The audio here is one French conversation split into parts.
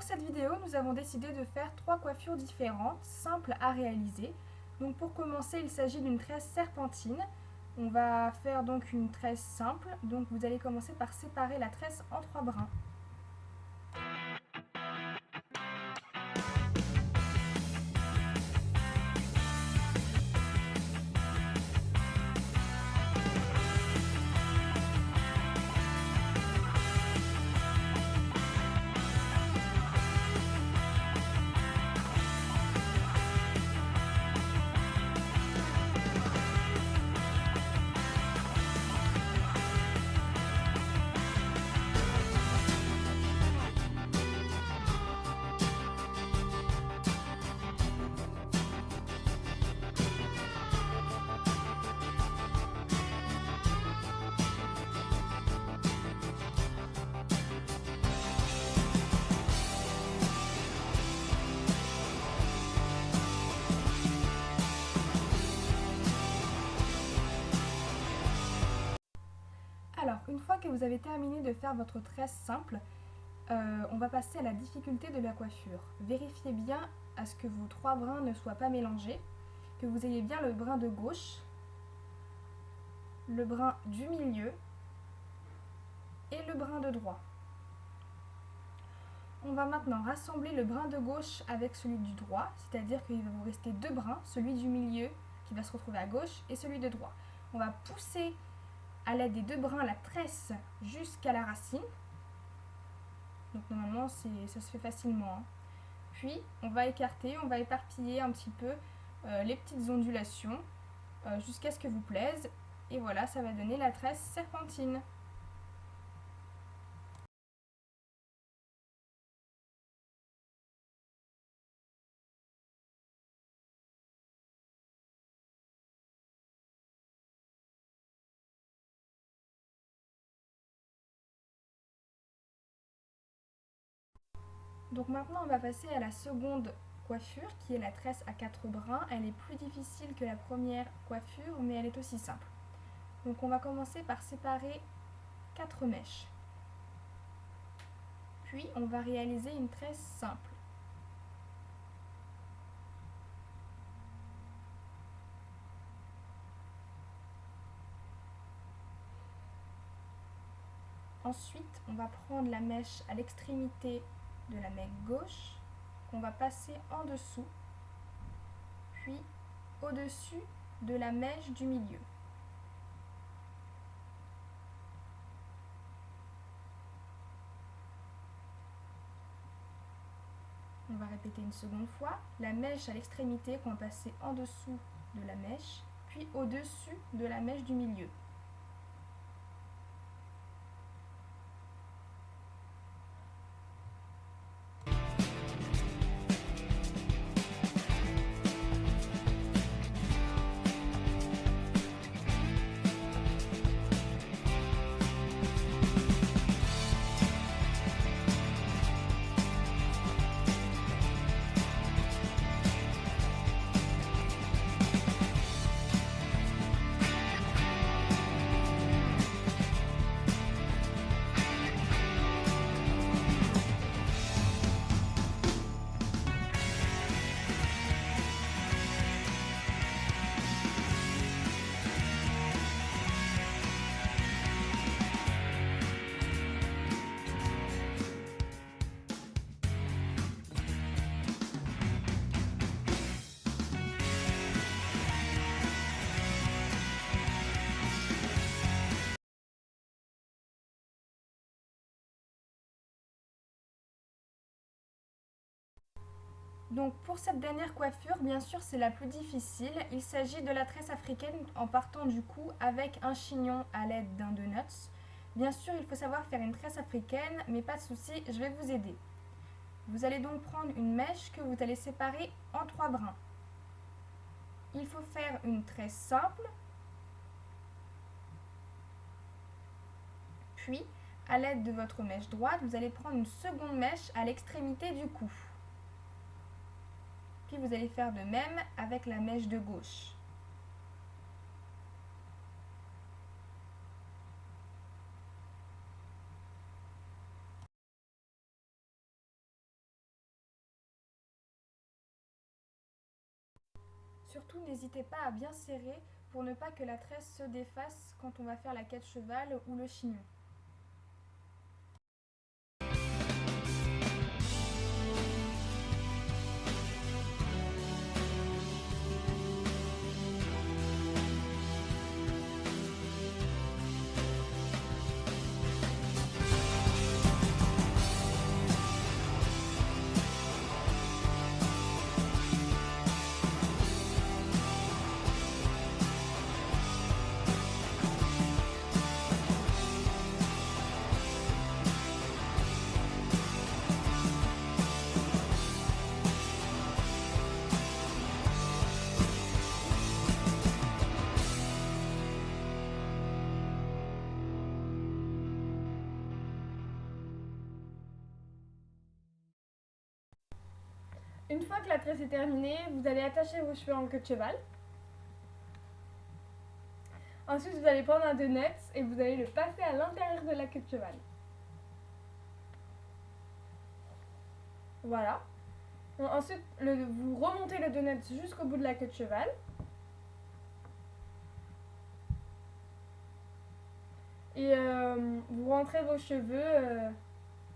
pour cette vidéo, nous avons décidé de faire 3 coiffures différentes, simples à réaliser. Donc pour commencer, il s'agit d'une tresse serpentine. On va faire donc une tresse simple. Donc vous allez commencer par séparer la tresse en 3 brins. Alors, une fois que vous avez terminé de faire votre tresse simple, on va passer à la difficulté de la coiffure. Vérifiez bien à ce que vos 3 brins ne soient pas mélangés, que vous ayez bien le brin de gauche, le brin du milieu et le brin de droit. On va maintenant rassembler le brin de gauche avec celui du droit, c'est-à-dire qu'il va vous rester 2 brins, celui du milieu qui va se retrouver à gauche et celui de droit. On va pousser à l'aide des 2 brins la tresse jusqu'à la racine. Donc normalement ça se fait facilement. Puis on va écarter, on va éparpiller un petit peu les petites ondulations jusqu'à ce que vous plaise. Et voilà, ça va donner la tresse serpentine. Donc maintenant on va passer à la seconde coiffure qui est la tresse à 4 brins. Elle est plus difficile que la première coiffure mais elle est aussi simple. Donc on va commencer par séparer 4 mèches. Puis on va réaliser une tresse simple. Ensuite, on va prendre la mèche à l'extrémité de la mèche gauche, qu'on va passer en dessous, puis au-dessus de la mèche du milieu. On va répéter une seconde fois. La mèche à l'extrémité qu'on va passer en dessous de la mèche, puis au-dessus de la mèche du milieu. Donc pour cette dernière coiffure, bien sûr c'est la plus difficile. Il s'agit de la tresse africaine en partant du cou avec un chignon à l'aide d'un donuts. Bien sûr il faut savoir faire une tresse africaine, mais pas de souci, je vais vous aider. Vous allez donc prendre une mèche que vous allez séparer en 3 brins. Il faut faire une tresse simple, puis à l'aide de votre mèche droite, vous allez prendre une seconde mèche à l'extrémité du cou. Puis vous allez faire de même avec la mèche de gauche. Surtout, n'hésitez pas à bien serrer pour ne pas que la tresse se défasse quand on va faire la queue de cheval ou le chignon. Une fois que la tresse est terminée, vous allez attacher vos cheveux en queue de cheval. Ensuite, vous allez prendre un donut et vous allez le passer à l'intérieur de la queue de cheval. Voilà. Ensuite, vous remontez le donut jusqu'au bout de la queue de cheval. Et vous rentrez vos cheveux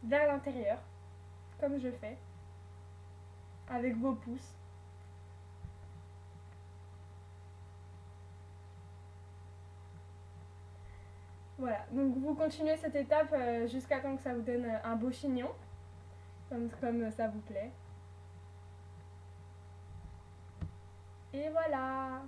vers l'intérieur, comme je fais, avec vos pouces. Voilà, donc vous continuez cette étape jusqu'à temps que ça vous donne un beau chignon, comme ça vous plaît. Et voilà!